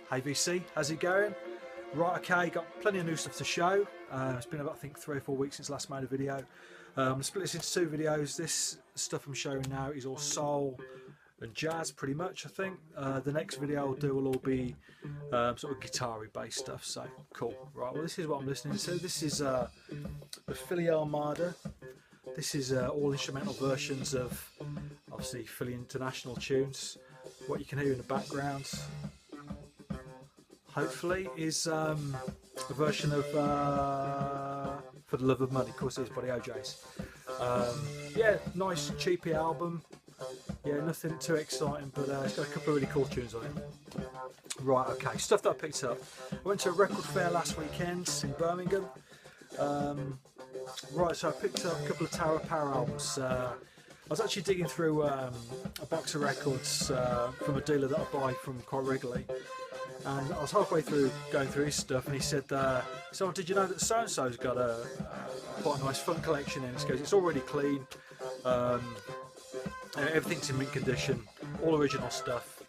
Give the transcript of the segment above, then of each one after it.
Hey VC, how's it going? Right, okay, got plenty of new stuff to show. It's been about, I think, 3 or 4 weeks since last made a video. I'm going to split this into 2 videos. This stuff I'm showing now is all soul and jazz, pretty much, I think. The next video I'll do will all be sort of guitar-y based stuff, so cool. Right, well, this is what I'm listening to. This is the Philly Armada. This is all instrumental versions of, obviously, Philly International tunes. What you can hear in the background, hopefully, is a version of For the Love of Money. Of course, it is by the O'Jays. Yeah, nice cheapy album. Yeah, nothing too exciting, but it's got a couple of really cool tunes on it. Right, okay, stuff that I picked up. I went to a record fair last weekend in Birmingham. Right, so I picked up a couple of Tower of Power albums. I was actually digging through a box of records from a dealer that I buy from quite regularly. And I was halfway through going through his stuff, and he said, "So did you know that so-and-so's got a quite a nice funk collection in?" He goes, "It's already clean, everything's in mint condition, all original stuff."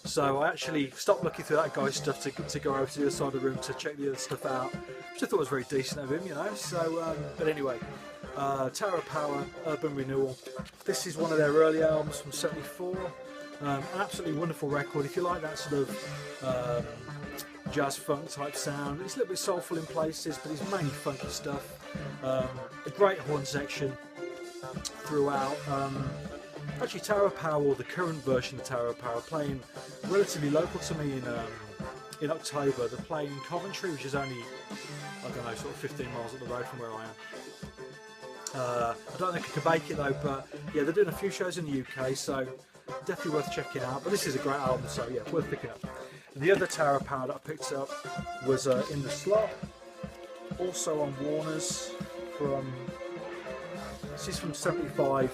So I actually stopped looking through that guy's stuff to go over to the other side of the room to check the other stuff out, which I thought was very decent of him, you know. So, but anyway, Tower of Power, Urban Renewal. This is one of their early albums from '74. An absolutely wonderful record. If you like that sort of jazz funk type sound, it's a little bit soulful in places, but it's mainly funky stuff. A great horn section throughout. Actually, Tower of Power, or the current version of Tower of Power, playing relatively local to me in October. They're playing in Coventry, which is only, I don't know, sort of 15 miles up the road from where I am. I don't think I can make it though, but yeah, they're doing a few shows in the UK, so definitely worth checking out. But this is a great album, so yeah, worth picking up. And the other Tower of Power that I picked up was In the Slot, also on Warner's. This is from '75.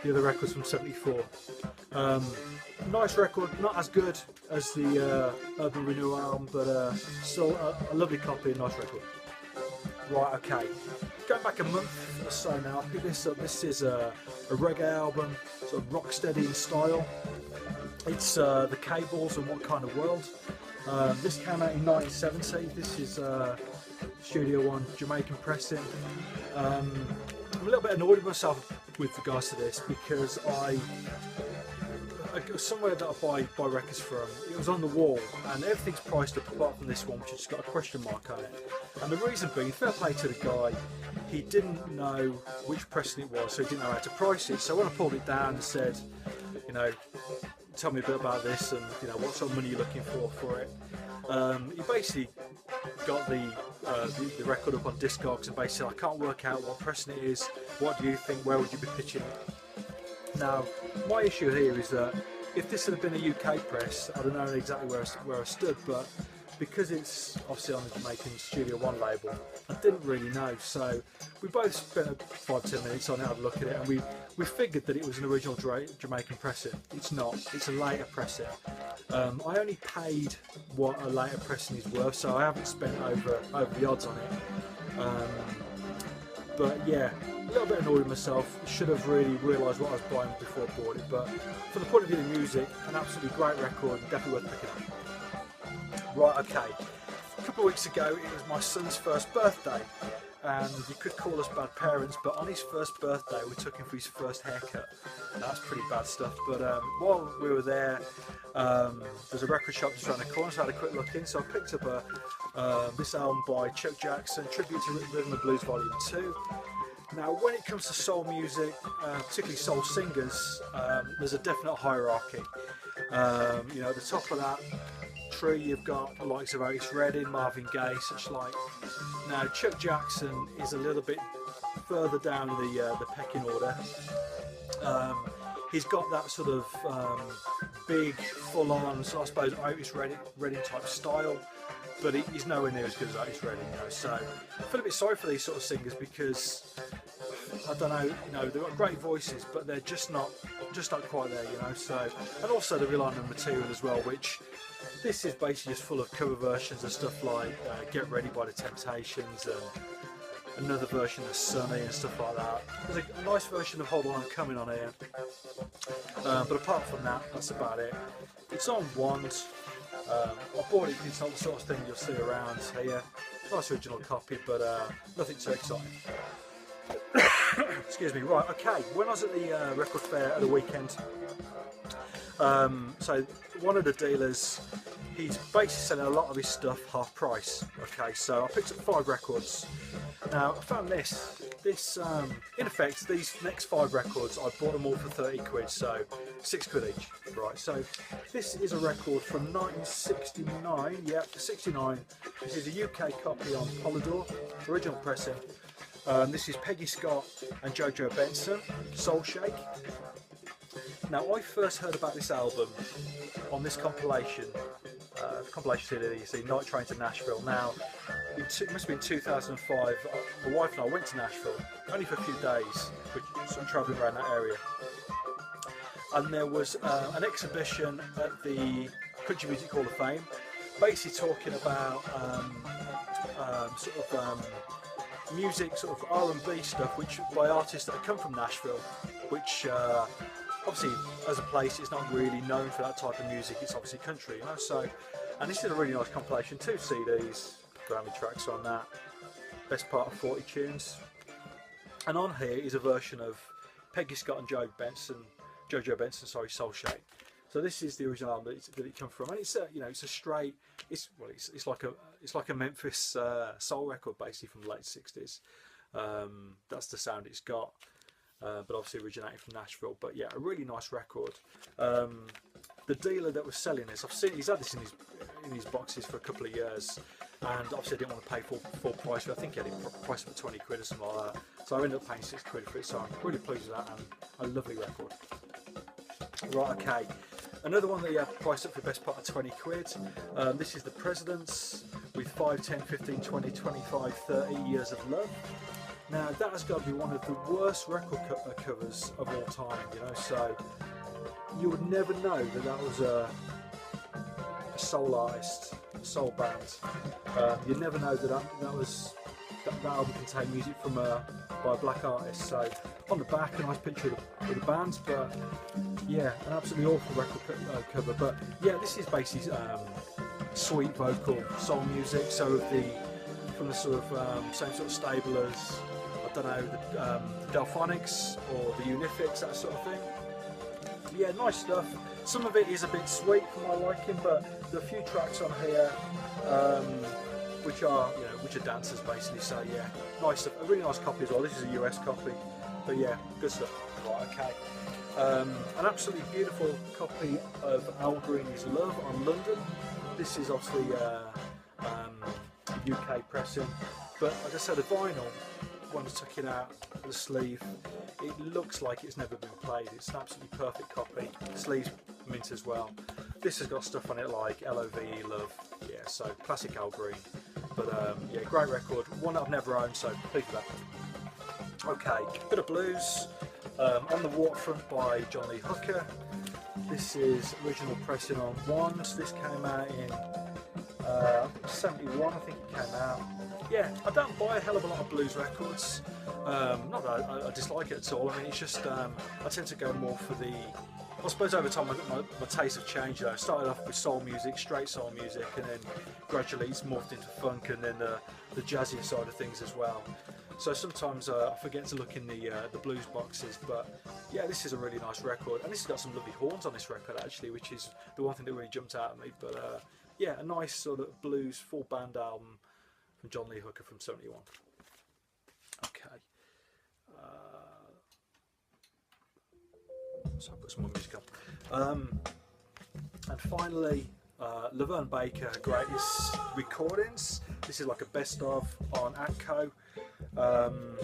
The other record's from '74. Nice record, not as good as the Urban Renewal album, but still a lovely copy, nice record. Right, okay. Going back a month or so now, I picked this up. This is a reggae album, sort of rocksteady in style. It's The Cables and What Kind of World. This came out in 1970. This is Studio One Jamaican pressing. I'm a little bit annoyed with myself with regards to this because somewhere that I buy records from, it was on the wall and everything's priced up apart from this one, which has got a question mark on it. And the reason being, fair play to the guy, he didn't know which pressing it was, so he didn't know how to price it. So when I pulled it down and said, you know, tell me a bit about this and, you know, what sort of money you're looking for it, he basically got the record up on Discogs and basically said, "I can't work out what pressing it is, what do you think, where would you be pitching it?" Now, my issue here is that if this had been a UK press, I don't know exactly where I stood, but because it's obviously on the Jamaican Studio One label, I didn't really know. So we both spent 5-10 minutes on it, had a look at it, and we figured that it was an original Jamaican pressing. It's not. It's a later pressing. I only paid what a later pressing is worth, so I haven't spent over the odds on it. But yeah, a little bit annoyed with myself. Should have really realised what I was buying before I bought it. But from the point of view of music, an absolutely great record, definitely worth picking up. Right, okay. A couple of weeks ago, it was my son's first birthday, and you could call us bad parents, but on his first birthday, we took him for his first haircut. That's pretty bad stuff. But while we were there, there's a record shop just around the corner, so I had a quick look in. So I picked up this album by Chuck Jackson, Tribute to Rhythm and Blues Volume 2. Now, when it comes to soul music, particularly soul singers, there's a definite hierarchy. You know, at the top of that tree, you've got the likes of Otis Redding, Marvin Gaye, such like. Now, Chuck Jackson is a little bit further down the pecking order. He's got that sort of big, full-on, so I suppose Otis Redding type style, but he's nowhere near as good as Otis Redding, you know. So I feel a bit sorry for these sort of singers because I don't know, you know, they've got great voices, but they're just not quite there, you know. So, and also they rely on the material as well, which this is basically just full of cover versions of stuff like Get Ready by the Temptations and another version of Sunny and stuff like that. There's a nice version of Hold On I'm Coming on here, but apart from that, that's about it. It's on Wand. I bought it, it's not the sort of thing you'll see around here. Nice original copy, but nothing too exciting. Excuse me. Right, okay. When I was at the record fair at the weekend, so one of the dealers, he's basically selling a lot of his stuff half price. Okay, so I picked up 5 records. Now I found this in effect, these next 5 records, I bought them all for 30 quid, so 6 quid each. Right, so this is a record from 1969, yeah, 69. This is a UK copy on Polydor, original pressing. This is Peggy Scott and Jojo Benson, Soul Shake. Now I first heard about this album on this compilation CD, you see, Night Train to Nashville. Now, it must have been 2005, my wife and I went to Nashville, only for a few days, so I'm travelling around that area. And there was an exhibition at the Country Music Hall of Fame, basically talking about music, sort of R&B stuff, which by artists that have come from Nashville, which obviously as a place it's not really known for that type of music, it's obviously country, you know. So, and this is a really nice compilation, 2 CDs, Grammy tracks on that, best part of 40 tunes, and on here is a version of Peggy Scott and Jojo Benson, sorry, Soul Shake. So this is the original album that it comes from, and it's you know, it's a straight, it's like a Memphis soul record basically from the late 60s. That's the sound it's got, but obviously originating from Nashville. But yeah, a really nice record. The dealer that was selling this, I've seen he's had this in his boxes for a couple of years, and obviously I didn't want to pay full price for it. I think he had it priced for 20 quid or something like that. So I ended up paying 6 quid for it. So I'm really pleased with that, and a lovely record. Right, okay. Another one that you have priced up for the best part of 20 quid. This is The Presidents with 5, 10, 15, 20, 25, 30 Years of Love. Now that has got to be one of the worst record covers of all time, you know, so you would never know that that was a soul artist, a soul band. You'd never know that that album contained music by a black artist. So on the back, a nice picture of the bands, but yeah, an absolutely awful record cover. But yeah, this is basically sweet vocal soul music. So from the sort of same sort of stable as, I don't know, the Delphonics or the Unifics, that sort of thing. Yeah, nice stuff. Some of it is a bit sweet for my liking, but there are a few tracks on here which are dancers basically. So yeah, nice stuff. A really nice copy as well. This is a US copy, but yeah, good stuff. Right, okay. An absolutely beautiful copy of Al Green's Love on London. This is obviously UK pressing, but like I said, the vinyl, when I took it out of the sleeve, it looks like it's never been played. It's an absolutely perfect copy. The sleeve's mint as well. This has got stuff on it like L-O-V-E, Love, yeah, so classic Al Green. But yeah, great record, one that I've never owned, so pleased with that. Okay, bit of blues, On the Waterfront by John Lee Hooker. This is original pressing on Wands. This came out in 71, I think it came out. Yeah, I don't buy a hell of a lot of blues records. Not that I dislike it at all. I mean, it's just I tend to go more for the. I suppose over time my tastes have changed. I started off with soul music, straight soul music, and then gradually it's morphed into funk and then the jazzy side of things as well. So sometimes I forget to look in the blues boxes, but yeah, this is a really nice record, and this has got some lovely horns on this record actually, which is the one thing that really jumped out at me. But yeah, a nice sort of blues full band album from John Lee Hooker from 71. Okay. So I'll put some more music on. And finally, Laverne Baker, her greatest recordings. This is like a best of on Atco from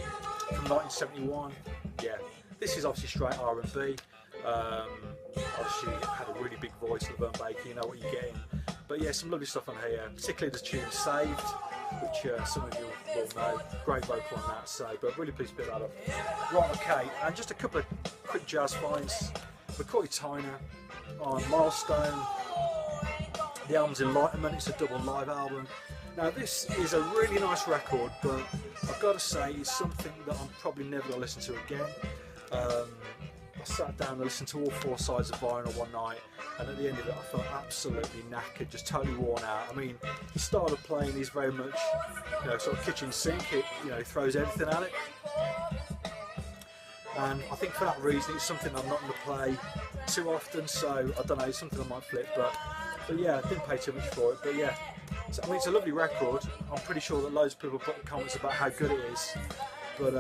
1971. Yeah, this is obviously straight R&B. Obviously had a really big voice, Laverne Baker, you know what you're getting. But yeah, some lovely stuff on here, particularly the tune Saved, which some of you will know. Great vocal on that, so, but really pleased to pick that up. Right, okay, and just a couple of quick jazz finds. McCoy Tyner on Milestone. The album's Enlightenment, it's a double live album. Now this is a really nice record, but I've got to say it's something that I'm probably never going to listen to again. I sat down and listened to all 4 sides of Vinyl one night, and at the end of it I felt absolutely knackered, just totally worn out. I mean, his style of playing is very much, you know, sort of kitchen sink. It, you know, throws everything at it. And I think for that reason it's something I'm not going to play too often, so I don't know, it's something I might flip, but yeah, I didn't pay too much for it. But yeah, so, I mean, it's a lovely record. I'm pretty sure that loads of people put comments about how good it is, but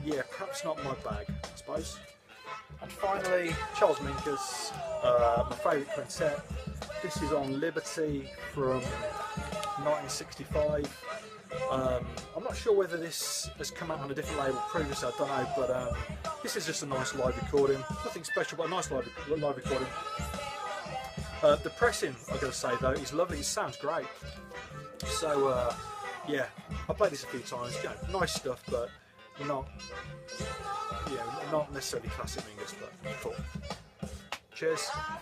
yeah, perhaps not my bag, I suppose. And finally, Charles Mingus, my favourite quintet. This is on Liberty from 1965. I'm not sure whether this has come out on a different label previously, I don't know, but this is just a nice live recording. Nothing special, but a nice live recording. The pressing, I've got to say though, is lovely. It sounds great. So yeah, I played this a few times. You know, nice stuff, but not, you know, not necessarily classic Mingus, but cool. Cheers.